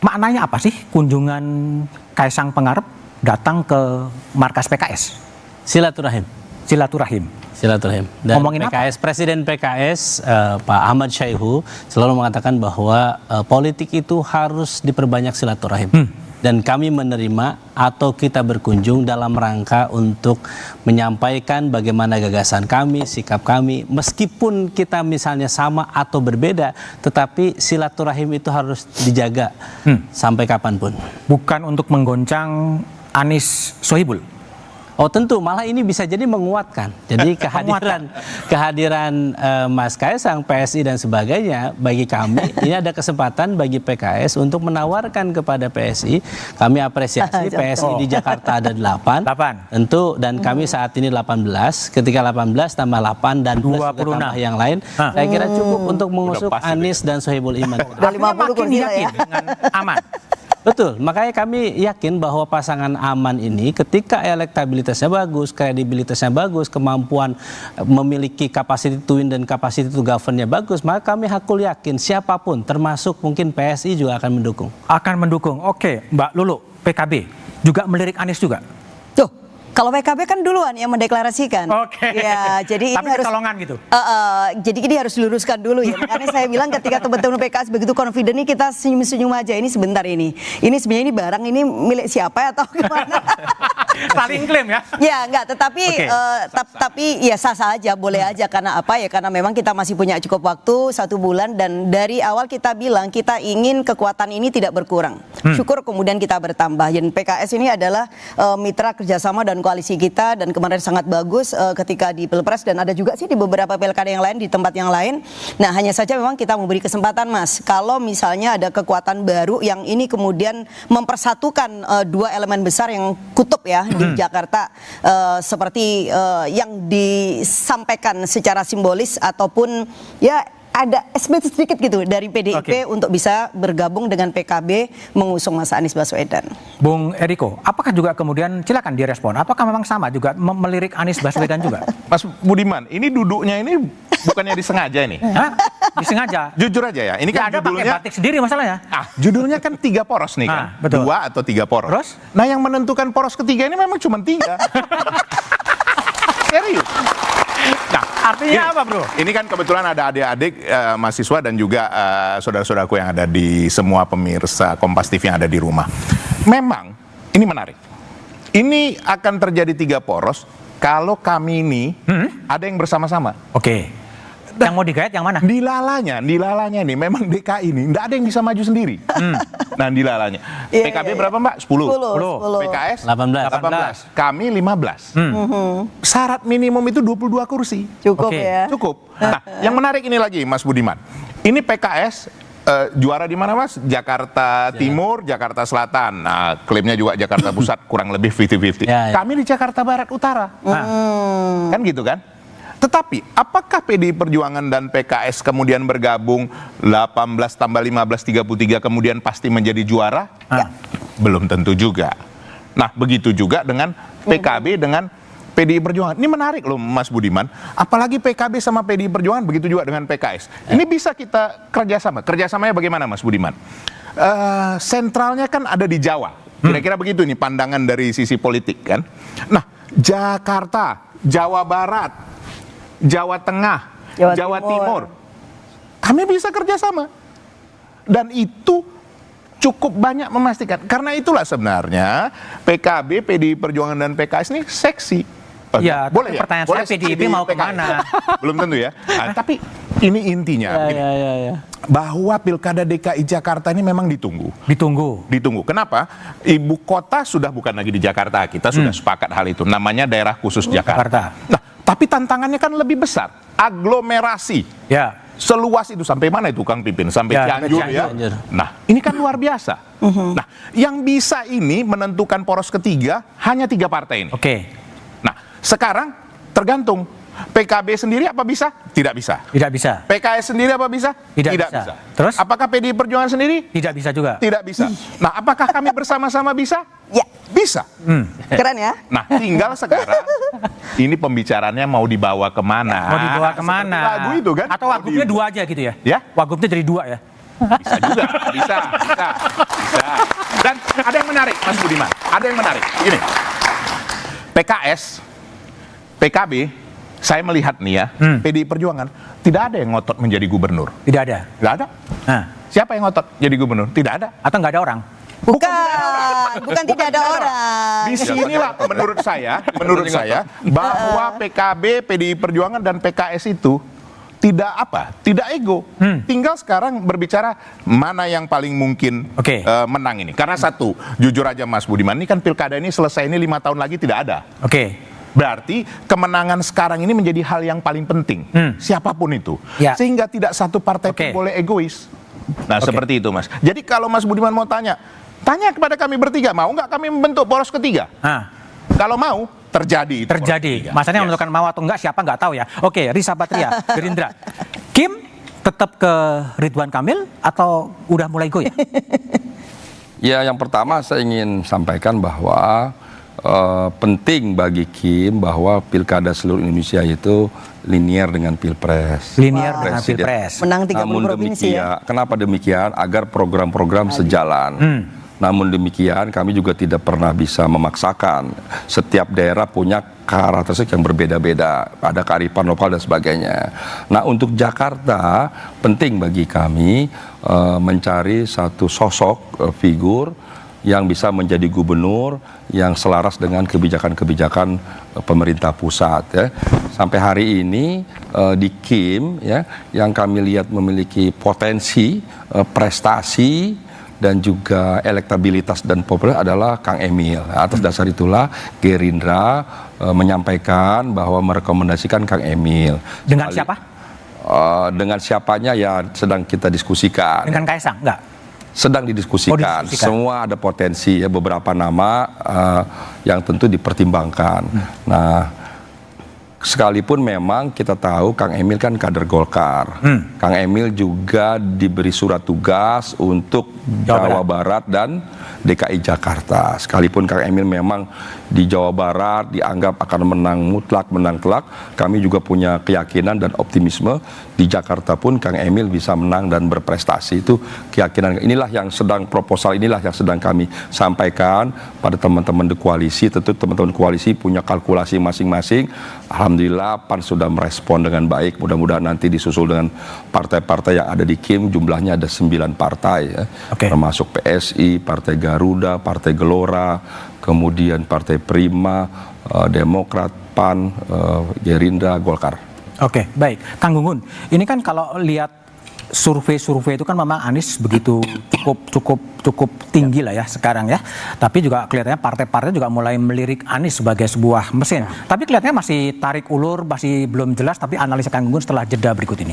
maknanya apa sih kunjungan Kaisang Pangarep datang ke markas PKS? Silaturahim. Silaturahim. Dan Ngomongin PKS, Presiden PKS Pak Ahmad Syaihu selalu mengatakan bahwa politik itu harus diperbanyak silaturahim. Dan kami menerima atau kita berkunjung dalam rangka untuk menyampaikan bagaimana gagasan kami, sikap kami. Meskipun kita misalnya sama atau berbeda, tetapi silaturahim itu harus dijaga sampai kapanpun. Bukan untuk menggoncang Anies Sohibul. Oh tentu, malah ini bisa jadi menguatkan. Jadi kehadiran Mas Kaisang, PSI dan sebagainya bagi kami ini ada kesempatan bagi PKS untuk menawarkan kepada PSI. Kami apresiasi PSI di Jakarta ada 8. Tentu dan kami saat ini 18. Ketika 18 tambah 8 dan 26 tambah yang lain, saya kira cukup untuk mengusung Anies dan Sohibul Iman. Artinya makin yakin dengan aman. Betul, makanya kami yakin bahwa pasangan aman ini ketika elektabilitasnya bagus, kredibilitasnya bagus, kemampuan memiliki capacity to win dan capacity to govern-nya bagus, maka kami hakul yakin siapapun, termasuk mungkin PSI juga akan mendukung. Akan mendukung, oke. Mbak Lulu, PKB juga melirik Anies juga? Tuh, kalau PKB kan duluan yang mendeklarasikan. Oke. Ya, jadi tapi ini harus kecolongan gitu. Jadi ini harus diluruskan dulu ya. Makanya saya bilang ketika teman-teman PKS begitu confident nih kita senyum-senyum aja. Ini sebentar ini. Ini sebenarnya ini barang ini milik siapa ya atau gimana? Saling klaim ya? Ya enggak, tapi ya sah-sah aja, boleh aja karena apa ya? Karena memang kita masih punya cukup waktu 1 bulan dan dari awal kita bilang kita ingin kekuatan ini tidak berkurang. Syukur kemudian kita bertambah. Dan PKS ini adalah mitra kerjasama dan koalisi kita dan kemarin sangat bagus ketika di Pilpres dan ada juga sih di beberapa pilkada yang lain di tempat yang lain. Nah hanya saja memang kita memberi kesempatan Mas. Kalau misalnya ada kekuatan baru yang ini kemudian mempersatukan 2 elemen besar yang kutub ya di Jakarta seperti yang disampaikan secara simbolis ataupun ya ada sedikit gitu dari PDIP untuk bisa bergabung dengan PKB mengusung Mas Anies Baswedan. Bung Eriko, apakah juga kemudian silakan direspon, apakah memang sama juga melirik Anies Baswedan juga? Mas Budiman, ini duduknya ini bukannya disengaja ini? Hah? Disengaja? Jujur aja ya, ini kan ada judulnya pakai batik sendiri masalahnya. Judulnya kan 3 poros nih kan, betul. 2 atau 3 poros. Terus? Nah yang menentukan poros ketiga ini memang cuma 3. Serius. Nah, artinya apa bro? Ini kan kebetulan ada adik-adik mahasiswa dan juga saudara-saudaraku yang ada di semua pemirsa Kompas TV yang ada di rumah. Memang ini menarik. Ini akan terjadi 3 poros kalau kami ini ada yang bersama-sama. Oke. Yang mau digayat yang mana? Dilalanya ini memang DKI ini tidak ada yang bisa maju sendiri. Nah dilalanya. PKB berapa Mbak? 10. 10. PKS 18. Kami 15. Syarat minimum itu 22 kursi. Cukup ya. Cukup. Nah, yang menarik ini lagi Mas Budiman. Ini PKS juara di mana Mas? Jakarta Timur, Jakarta Selatan. Nah, klaimnya juga Jakarta Pusat kurang lebih 50-50. Kami di Jakarta Barat Utara. Kan gitu kan? Tetapi apakah PDI Perjuangan dan PKS kemudian bergabung 18 tambah 15 33 kemudian pasti menjadi juara? Belum tentu juga. Nah begitu juga dengan PKB dengan PDI Perjuangan. Ini menarik loh Mas Budiman. Apalagi PKB sama PDI Perjuangan begitu juga dengan PKS. Ini bisa kita kerjasama. Kerjasamanya bagaimana Mas Budiman? Sentralnya kan ada di Jawa. Kira-kira begitu nih pandangan dari sisi politik kan. Nah Jakarta, Jawa Barat, Jawa Tengah, Jawa Timur. Kami bisa kerjasama. Dan itu cukup banyak memastikan. Karena itulah sebenarnya PKB, PDI Perjuangan dan PKS ini seksi. Ya, boleh ya? Pertanyaan saya PDIP mau kemana? Belum tentu ya. Nah, tapi ini intinya. Bahwa Pilkada DKI Jakarta ini memang ditunggu. Ditunggu. Kenapa? Ibu kota sudah bukan lagi di Jakarta. Kita sudah sepakat hal itu. Namanya daerah khusus Jakarta. Nah, tapi tantangannya kan lebih besar. Aglomerasi. Ya. Seluas itu sampai mana itu Kang Pipin? Sampai Cianjur ya. Nah, ini kan luar biasa. Nah, yang bisa ini menentukan poros ketiga hanya 3 partai ini. Nah, sekarang tergantung. PKB sendiri apa bisa? Tidak bisa. Tidak bisa. PKS sendiri apa bisa? Tidak bisa. Terus? Apakah PDI Perjuangan sendiri? Tidak bisa juga. Tidak bisa. Nah, apakah kami bersama-sama bisa? Ya. Bisa. Keren ya. Nah, tinggal sekarang ini pembicaraannya mau dibawa kemana? Mau dibawa kemana? Lagu itu kan? Atau wagubnya 2 aja gitu ya? Ya? Wagubnya jadi 2 ya? Bisa juga, bisa. Dan ada yang menarik, Mas Budiman. Ada yang menarik. Gini, PKS, PKB, saya melihat nih ya, PDI Perjuangan tidak ada yang ngotot menjadi gubernur. Tidak ada. Tidak ada. Nah, Siapa yang ngotot jadi gubernur? Tidak ada. atau nggak ada orang? Bukan tidak ada orang. Di sinilah menurut saya bahwa PKB, PDI Perjuangan dan PKS itu tidak ego. Tinggal sekarang berbicara mana yang paling mungkin menang ini. Karena satu, jujur aja Mas Budiman, ini kan pilkada ini selesai ini 5 tahun lagi tidak ada. Berarti kemenangan sekarang ini menjadi hal yang paling penting, siapapun itu. Sehingga tidak satu partai pun boleh egois. Nah seperti itu Mas. Jadi kalau Mas Budiman mau tanya kepada kami bertiga, mau nggak kami membentuk poros ketiga? Kalau mau, terjadi. Masanya menentukan mau atau enggak siapa nggak tahu ya. Oke, Risa Patria, Gerindra. Kim tetap ke Ridwan Kamil atau udah mulai goyah? Ya, yang pertama saya ingin sampaikan bahwa penting bagi Kim bahwa pilkada seluruh Indonesia itu linier dengan pilpres. Linier dengan pilpres. Menang 30 Namun provinsi ya. Kenapa demikian? Agar program-program sejalan. Namun demikian kami juga tidak pernah bisa memaksakan. Setiap daerah punya karakteristik yang berbeda-beda, ada kearifan lokal dan sebagainya. Nah untuk Jakarta penting bagi kami mencari satu sosok figur yang bisa menjadi gubernur yang selaras dengan kebijakan-kebijakan pemerintah pusat ya. Sampai hari ini di Kim ya yang kami lihat memiliki potensi, prestasi dan juga elektabilitas dan populer adalah Kang Emil. Atas dasar itulah Gerindra menyampaikan bahwa merekomendasikan Kang Emil. Dengan siapa? Dengan siapanya ya sedang kita diskusikan. Dengan Kaisang? Enggak? Sedang didiskusikan. Semua ada potensi ya, beberapa nama yang tentu dipertimbangkan. Nah, sekalipun memang kita tahu Kang Emil kan kader Golkar. Kang Emil juga diberi surat tugas untuk Jawa Barat dan DKI Jakarta. Sekalipun Kang Emil memang di Jawa Barat dianggap akan menang mutlak, menang telak, kami juga punya keyakinan dan optimisme di Jakarta pun Kang Emil bisa menang dan berprestasi. Itu keyakinan. Inilah yang sedang proposal, inilah yang sedang kami sampaikan pada teman-teman di koalisi. Tentu teman-teman koalisi punya kalkulasi masing-masing. Alhamdulillah PAN sudah merespon dengan baik. Mudah-mudahan nanti disusul dengan partai-partai yang ada di Kim. Jumlahnya ada 9 partai ya. Termasuk PSI, Partai Garuda, Partai Gelora, kemudian Partai Prima, Demokrat, PAN, Gerindra, Golkar. Oke, baik. Kang Gunggun, ini kan kalau lihat survei-survei itu kan memang Anies begitu cukup tinggi lah ya sekarang ya. Tapi juga kelihatannya partai-partai juga mulai melirik Anies sebagai sebuah mesin. Tapi kelihatannya masih tarik ulur, masih belum jelas. Tapi analisa Kang Gunggun setelah jeda berikut ini.